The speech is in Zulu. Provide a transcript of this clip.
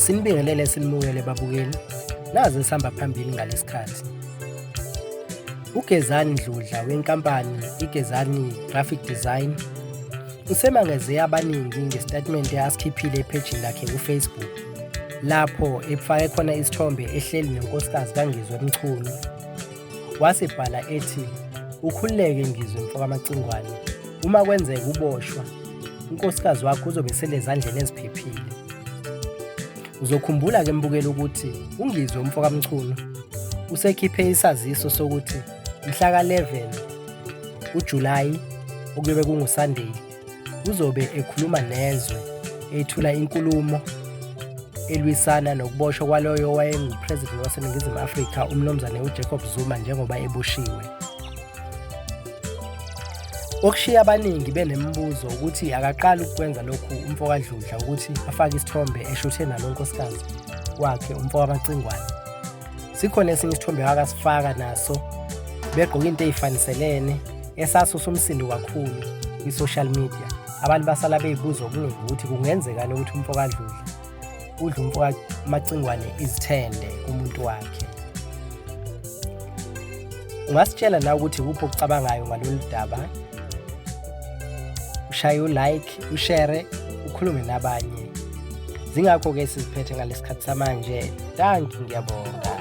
Sinibingelele sinimukele babukeli. Nazi sihamba phambili ngalesikhathi. UGezani Dludla wenkampani iGezani Graphic Design usemangeze abaningi ngestatement asikhiphile epage lakhe kuFacebook lapho efake khona isithombe ehleli nenkosikazi kaNgizwe Mchunu. Wasebhala ethi ukhululeke Ngizwe mfoka amacingwane, uma kwenzeka uboshwa unkosikazi wakho uzobe selezandleni eziphephile. Uzokhumbula ke mbukeli ukuthi uNgizwe umfoka Mchunu usekhiphe isaziso sokuthi mhla ka-11 uJulayi okuyobe kunguSunday uzobe ekhuluma nezwe ethula inkulumo elwisana nokuboshwa kwaloyo wayengupresident waseNingizimu Afrika umnumzane uJacob Zuma njengoba eboshiwe. Okushiya abaningi benembuzo ukuthi akaqala ukwenza lokhu umfoka Dludla ukuthi afake isithombe eshuthe nalonkosikazi wakhe umfoka amacingwane. Sikhona esinye isithombe akasifaka naso begqoka into ezifaniselene esasusa umsindo kakhulu kwi-social media. Abantu basala beyibuza okuningi ukuthi kungenzekani ukuthi umfoka Dludla udla umfoka amacingwane izithende kumuntu wakhe. Ungasitshela nawe ukuthi kuphi okucabangayo ngalolu daba. Ushaye u-like, ushare, ukhulume nabanye. Zingakho-ke siziphethe ngalesikhathi samanje. Danki, ngiyabonga.